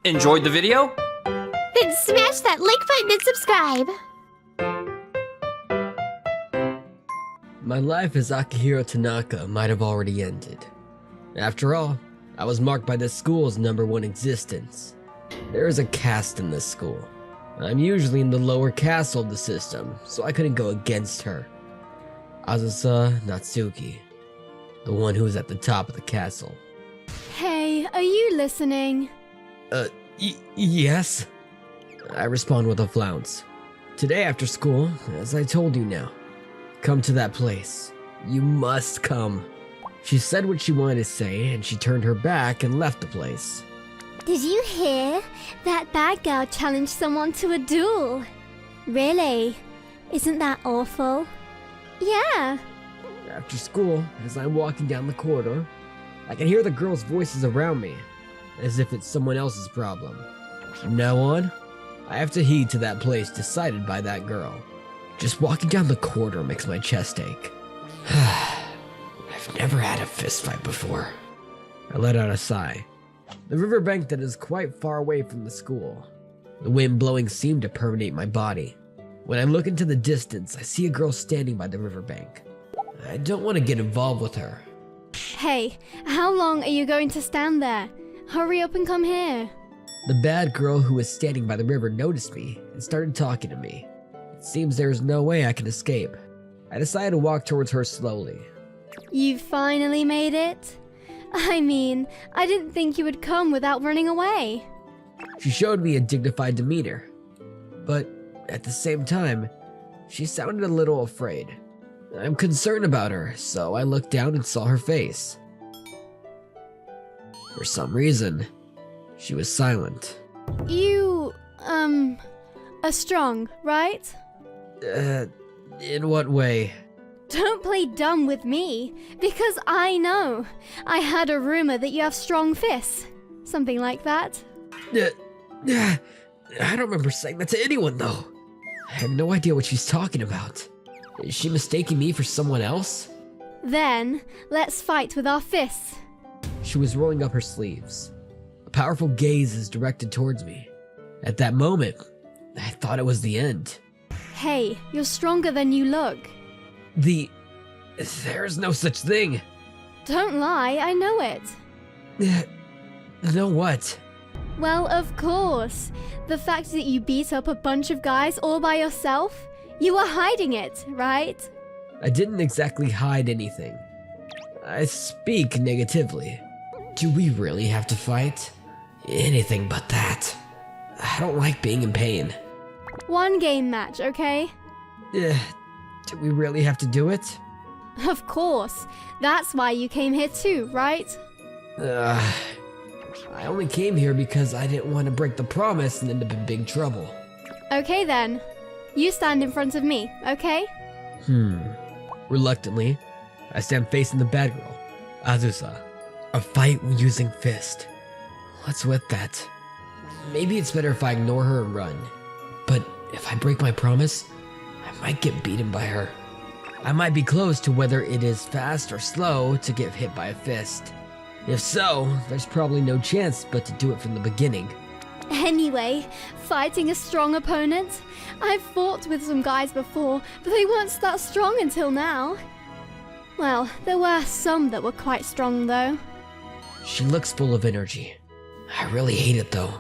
Enjoyed the video? Then smash that like button and subscribe! My life as Akihiro Tanaka might have already ended. After all, I was marked by this school's #1 existence. There is a caste in this school. I'm usually in the lower castle of the system, so I couldn't go against her. Azusa Natsuki, the one who is at the top of the castle. Hey, are you listening? Yes? I respond with a flounce. Today after school, as I told you now, come to that place. You must come. She said what she wanted to say, and she turned her back and left the place. Did you hear? That bad girl challenged someone to a duel. Really? Isn't that awful? Yeah. After school, as I'm walking down the corridor, I can hear the girls' voices around me, as if it's someone else's problem. From now on, I have to heed to that place decided by that girl. Just walking down the corridor makes my chest ache. I've never had a fist fight before. I let out a sigh. The riverbank that is quite far away from the school. The wind blowing seemed to permeate my body. When I look into the distance, I see a girl standing by the riverbank. I don't want to get involved with her. Hey, how long are you going to stand there? Hurry up and come here. The bad girl who was standing by the river noticed me and started talking to me. It seems there is no way I can escape. I decided to walk towards her slowly. You finally made it? I mean, I didn't think you would come without running away. She showed me a dignified demeanor, but at the same time, she sounded a little afraid. I'm concerned about her, so I looked down and saw her face. For some reason, she was silent. You, are strong, right? In what way? Don't play dumb with me, because I know. I heard a rumor that you have strong fists. Something like that. I don't remember saying that to anyone, though. I have no idea what she's talking about. Is she mistaking me for someone else? Then, let's fight with our fists. She was rolling up her sleeves. A powerful gaze is directed towards me. At that moment, I thought it was the end. Hey, you're stronger than you look. There's no such thing. Don't lie, I know it. Know what? Well, of course. The fact that you beat up a bunch of guys all by yourself? You were hiding it, right? I didn't exactly hide anything. I speak negatively. Do we really have to fight? Anything but that. I don't like being in pain. One game match, okay? Do we really have to do it? Of course. That's why you came here too, right? I only came here because I didn't want to break the promise and end up in big trouble. Okay then. You stand in front of me, okay? Reluctantly, I stand facing the bad girl, Azusa. A fight using fist. What's with that? Maybe it's better if I ignore her and run. But if I break my promise, I might get beaten by her. I might be close to whether it is fast or slow to get hit by a fist. If so, there's probably no chance but to do it from the beginning. Anyway, fighting a strong opponent? I've fought with some guys before, but they weren't that strong until now. Well, there were some that were quite strong though. She looks full of energy. I really hate it though.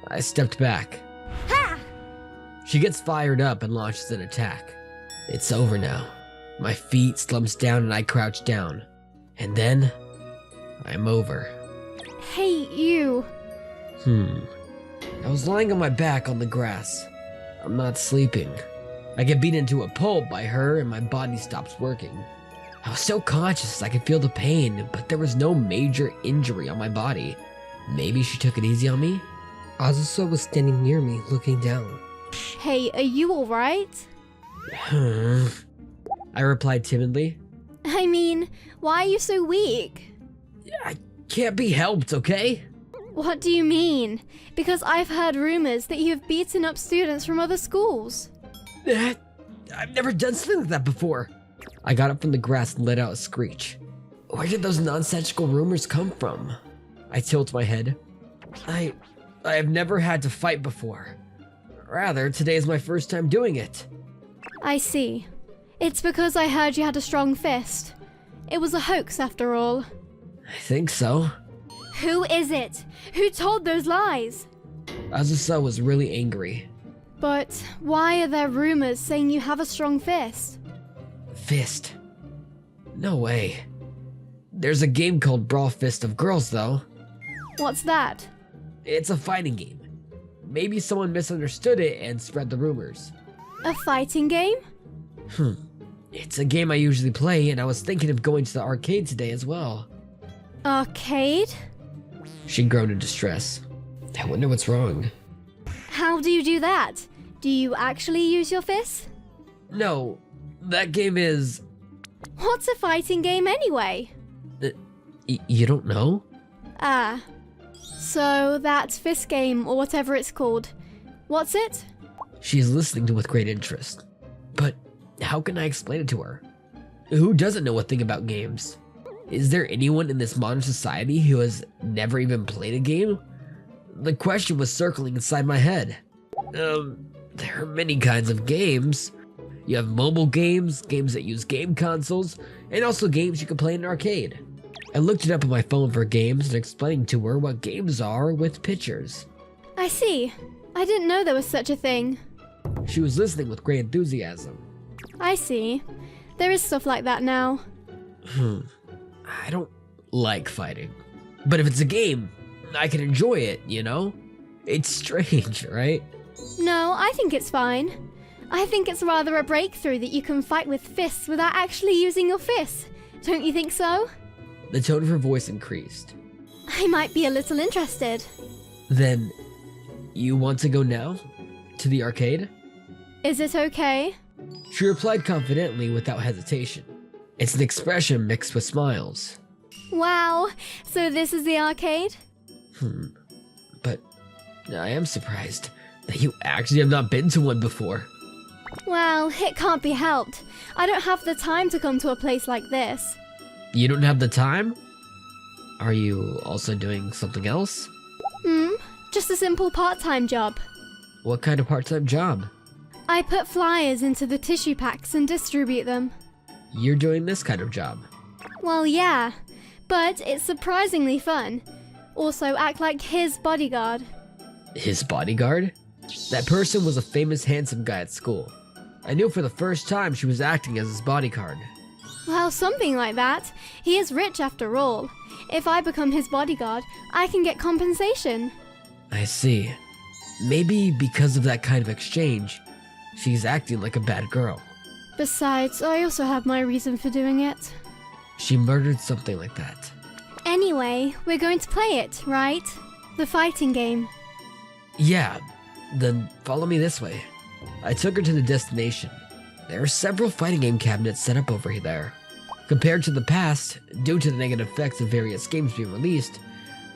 I stepped back. Ha! She gets fired up and launches an attack. It's over now. My feet slumps down and I crouch down. And then, I'm over. Hey, you. I was lying on my back on the grass. I'm not sleeping. I get beaten into a pulp by her and my body stops working. I was so conscious I could feel the pain, but there was no major injury on my body. Maybe she took it easy on me? Azusa was standing near me, looking down. Hey, are you alright? I replied timidly. I mean, why are you so weak? I can't be helped, okay? What do you mean? Because I've heard rumors that you have beaten up students from other schools. I've never done something like that before. I got up from the grass and let out a screech. Where did those nonsensical rumors come from? I tilt my head. I I have never had to fight before. Rather, today is my first time doing it. I see. It's because I heard you had a strong fist. It was a hoax after all. I think so. Who is it? Who told those lies? Azusa was really angry. But why are there rumors saying you have a strong fist? Fist? No way. There's a game called Brawl Fist of Girls, though. What's that? It's a fighting game. Maybe someone misunderstood it and spread the rumors. A fighting game? It's a game I usually play, and I was thinking of going to the arcade today as well. Arcade? She groaned in distress. I wonder what's wrong. How do you do that? Do you actually use your fists? No, that game is... What's a fighting game anyway? You don't know? Ah. So that fist game, or whatever it's called. What's it? She's listening to with great interest. But how can I explain it to her? Who doesn't know a thing about games? Is there anyone in this modern society who has never even played a game? The question was circling inside my head. There are many kinds of games. You have mobile games, games that use game consoles, and also games you can play in an arcade. I looked it up on my phone for games and explained to her what games are with pictures. I see. I didn't know there was such a thing. She was listening with great enthusiasm. I see. There is stuff like that now. I don't like fighting. But if it's a game, I can enjoy it, you know? It's strange, right? No, I think it's fine. I think it's rather a breakthrough that you can fight with fists without actually using your fists. Don't you think so? The tone of her voice increased. I might be a little interested. Then, you want to go now? To the arcade? Is it okay? She replied confidently without hesitation. It's an expression mixed with smiles. Wow, so this is the arcade? But I am surprised that you actually have not been to one before. Well, it can't be helped. I don't have the time to come to a place like this. You don't have the time? Are you also doing something else? Just a simple part-time job. What kind of part-time job? I put flyers into the tissue packs and distribute them. You're doing this kind of job. Well, yeah, but it's surprisingly fun. Also, act like his bodyguard. His bodyguard? That person was a famous handsome guy at school. I knew for the first time she was acting as his bodyguard. Well, something like that. He is rich after all. If I become his bodyguard, I can get compensation. I see. Maybe because of that kind of exchange, she's acting like a bad girl. Besides, I also have my reason for doing it. She murdered something like that. Anyway, we're going to play it, right? The fighting game. Yeah, then follow me this way. I took her to the destination. There are several fighting game cabinets set up over there. Compared to the past, due to the negative effects of various games being released,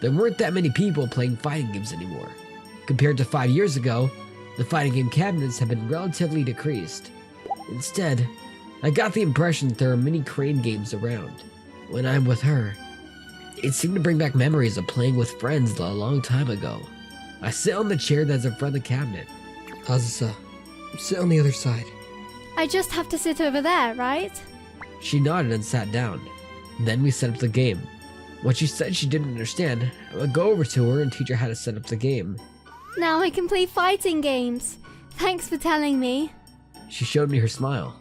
there weren't that many people playing fighting games anymore. Compared to 5 years ago, the fighting game cabinets have been relatively decreased. Instead, I got the impression that there are many crane games around. When I'm with her, it seemed to bring back memories of playing with friends a long time ago. I sit on the chair that's in front of the cabinet. Azusa, sit on the other side. I just have to sit over there, right? She nodded and sat down. Then we set up the game. When she said she didn't understand, I would go over to her and teach her how to set up the game. Now I can play fighting games. Thanks for telling me. She showed me her smile.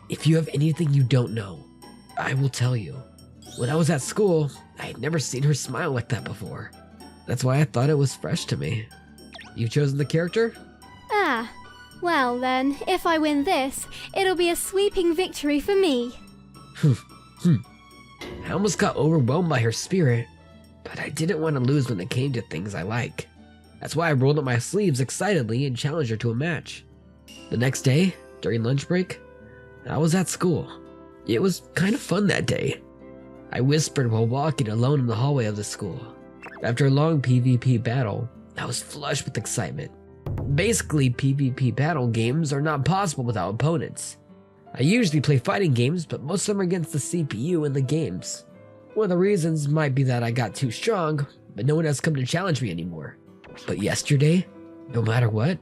If you have anything you don't know, I will tell you. When I was at school, I had never seen her smile like that before. That's why I thought it was fresh to me. You've chosen the character? Ah, well then, if I win this, it'll be a sweeping victory for me. I almost got overwhelmed by her spirit, but I didn't want to lose when it came to things I like. That's why I rolled up my sleeves excitedly and challenged her to a match. The next day, during lunch break, I was at school. It was kind of fun that day. I whispered while walking alone in the hallway of the school. After a long PvP battle, I was flushed with excitement. Basically, PvP battle games are not possible without opponents. I usually play fighting games, but most of them are against the CPU in the games. One of the reasons might be that I got too strong, but no one has come to challenge me anymore. But yesterday, no matter what,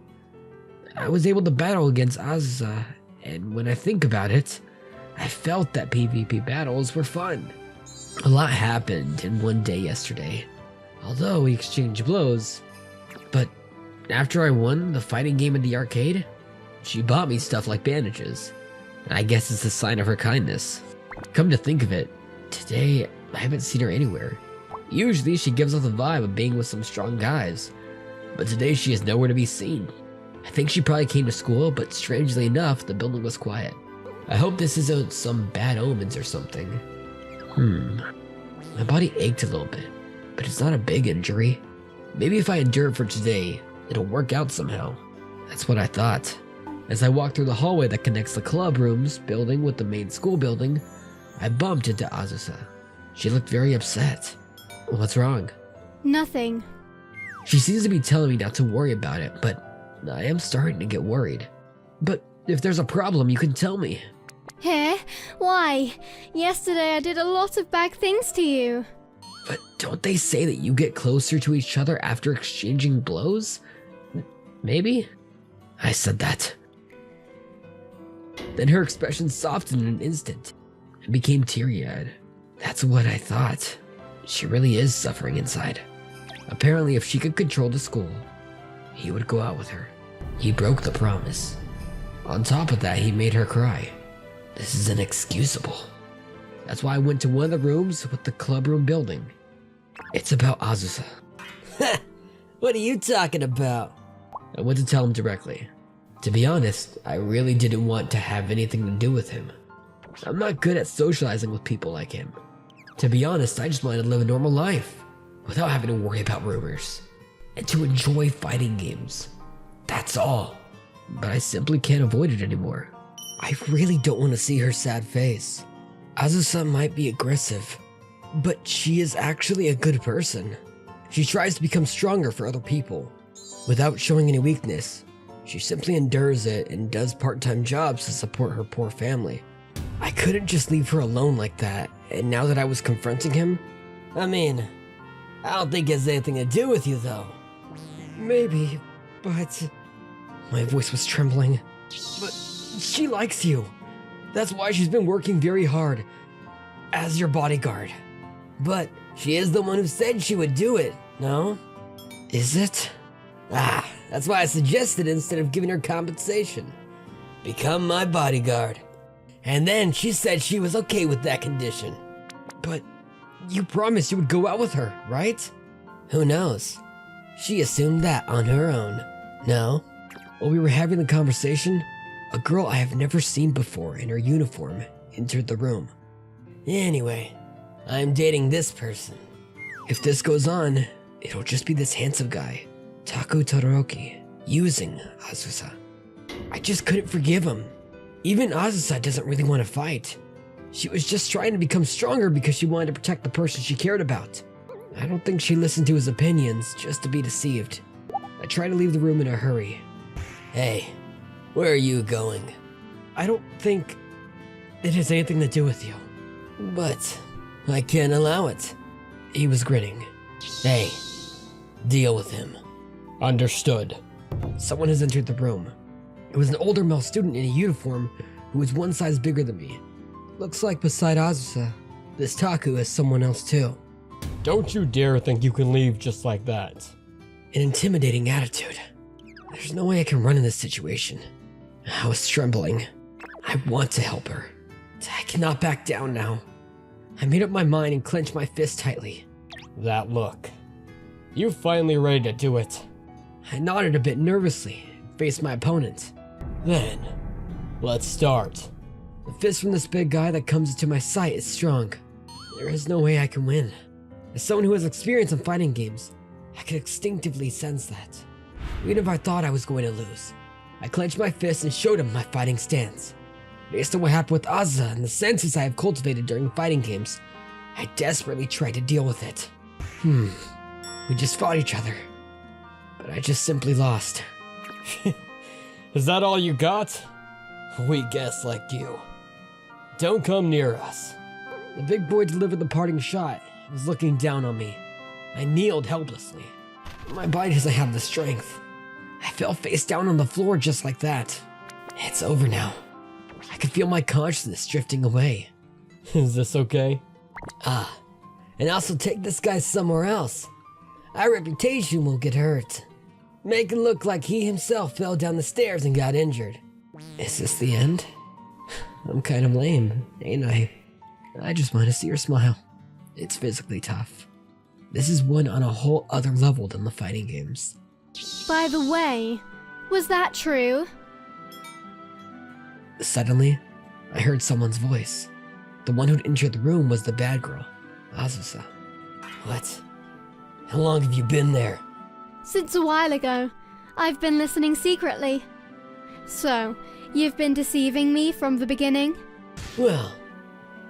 I was able to battle against Azusa, and when I think about it, I felt that PvP battles were fun. A lot happened in one day yesterday, although we exchanged blows, but after I won the fighting game at the arcade, she bought me stuff like bandages. I guess it's a sign of her kindness. Come to think of it, today I haven't seen her anywhere. Usually she gives off the vibe of being with some strong guys, but today she is nowhere to be seen. I think she probably came to school, but strangely enough, the building was quiet. I hope this isn't some bad omens or something. My body ached a little bit, but it's not a big injury. Maybe if I endure it for today, it'll work out somehow. That's what I thought. As I walked through the hallway that connects the club rooms building with the main school building, I bumped into Azusa. She looked very upset. What's wrong? Nothing. She seems to be telling me not to worry about it, but I am starting to get worried. But if there's a problem, you can tell me. Here? Why? Yesterday I did a lot of bad things to you. But don't they say that you get closer to each other after exchanging blows? Maybe? I said that. Then her expression softened in an instant and became teary-eyed. That's what I thought. She really is suffering inside. Apparently, if she could control the school, he would go out with her. He broke the promise. On top of that, he made her cry. This is inexcusable. That's why I went to one of the rooms with the club room building. It's about Azusa. What are you talking about? I went to tell him directly. To be honest, I really didn't want to have anything to do with him. I'm not good at socializing with people like him. To be honest, I just wanted to live a normal life without having to worry about rumors and to enjoy fighting games. That's all. But I simply can't avoid it anymore. I really don't want to see her sad face. Azusa might be aggressive, but she is actually a good person. She tries to become stronger for other people without showing any weakness. She simply endures it and does part-time jobs to support her poor family. I couldn't just leave her alone like that, and now that I was confronting him, I mean, I don't think it has anything to do with you, though. maybe, but... My voice was trembling. But she likes you. That's why she's been working very hard as your bodyguard. But she is the one who said she would do it, no? Is it? That's why I suggested instead of giving her compensation. Become my bodyguard. And then she said she was okay with that condition. But you promised you would go out with her, right? Who knows? She assumed that on her own. No? While we were having the conversation, a girl I have never seen before in her uniform entered the room. Anyway, I'm dating this person. If this goes on, it'll just be this handsome guy, Taku Todoroki, using Azusa. I just couldn't forgive him. Even Azusa doesn't really want to fight. She was just trying to become stronger because she wanted to protect the person she cared about. I don't think she listened to his opinions just to be deceived. I tried to leave the room in a hurry. Hey, where are you going? I don't think it has anything to do with you. But I can't allow it. He was grinning. Hey, deal with him. Understood. Someone has entered the room. It was an older male student in a uniform who was one size bigger than me. Looks like beside Azusa, this Taku is someone else too. Don't you dare think you can leave just like that. An intimidating attitude. There's no way I can run in this situation. I was trembling. I want to help her. I cannot back down now. I made up my mind and clenched my fist tightly. That look. You finally ready to do it. I nodded a bit nervously and faced my opponent. Then, let's start. The fist from this big guy that comes into my sight is strong. There is no way I can win. As someone who has experience in fighting games, I could instinctively sense that. Even if I thought I was going to lose, I clenched my fist and showed him my fighting stance. Based on what happened with Azusa and the senses I have cultivated during fighting games, I desperately tried to deal with it. We just fought each other, but I just simply lost. Is that all you got? We guess like you. Don't come near us. The big boy delivered the parting shot and was looking down on me. I kneeled helplessly. My body doesn't have the strength. I fell face down on the floor just like that. It's over now. I can feel my consciousness drifting away. Is this okay? And also take this guy somewhere else. Our reputation will get hurt. Make it look like he himself fell down the stairs and got injured. Is this the end? I'm kind of lame, ain't I? I just want to see her smile. It's physically tough. This is one on a whole other level than the fighting games. By the way, was that true? Suddenly, I heard someone's voice. The one who'd entered the room was the bad girl, Azusa. What? How long have you been there? Since a while ago. I've been listening secretly. So, you've been deceiving me from the beginning? Well,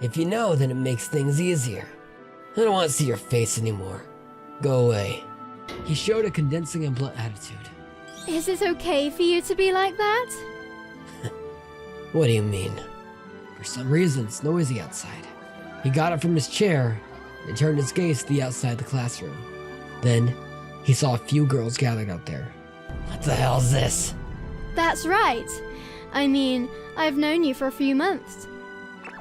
if you know, then it makes things easier. I don't want to see your face anymore. Go away. He showed a condensing and blunt attitude. Is it okay for you to be like that? What do you mean? For some reason, it's noisy outside. He got up from his chair and turned his gaze to the outside of the classroom. Then, he saw a few girls gathered out there. What the hell's this? That's right. I mean, I've known you for a few months.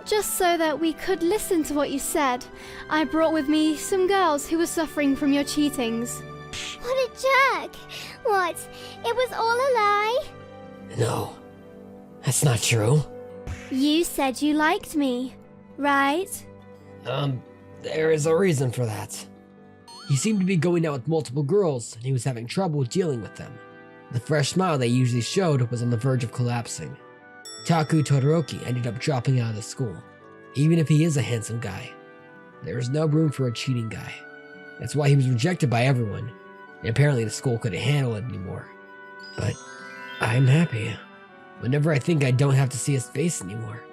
Just so that we could listen to what you said, I brought with me some girls who were suffering from your cheatings. What a jerk! What? It was all a lie? No, that's not true. You said you liked me, right? There is a reason for that. He seemed to be going out with multiple girls, and he was having trouble dealing with them. The fresh smile they usually showed was on the verge of collapsing. Taku Todoroki ended up dropping out of the school. Even if he is a handsome guy, there is no room for a cheating guy. That's why he was rejected by everyone, and apparently the school couldn't handle it anymore. But I'm happy. Whenever I think I don't have to see his face anymore.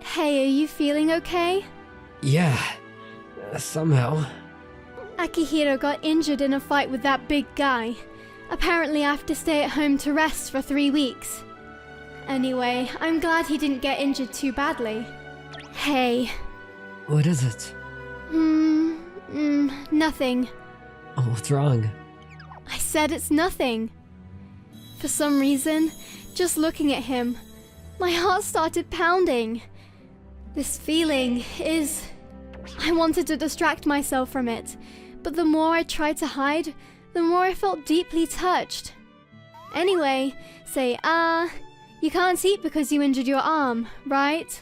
Hey, are you feeling okay? Yeah, somehow. Akihiro got injured in a fight with that big guy. Apparently I have to stay at home to rest for 3 weeks. Anyway, I'm glad he didn't get injured too badly. Hey. What is it? Nothing. Oh, what's wrong? I said it's nothing. For some reason, just looking at him, my heart started pounding. This feeling is... I wanted to distract myself from it, but the more I tried to hide, the more I felt deeply touched. Anyway, say, you can't eat because you injured your arm, right?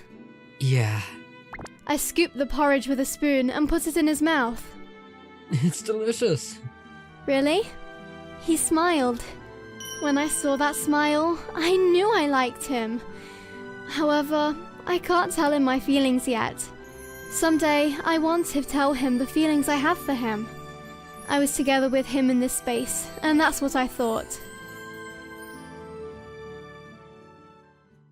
Yeah. I scooped the porridge with a spoon and put it in his mouth. It's delicious. Really? He smiled. When I saw that smile, I knew I liked him. However, I can't tell him my feelings yet. Someday, I want to tell him the feelings I have for him. I was together with him in this space, and that's what I thought.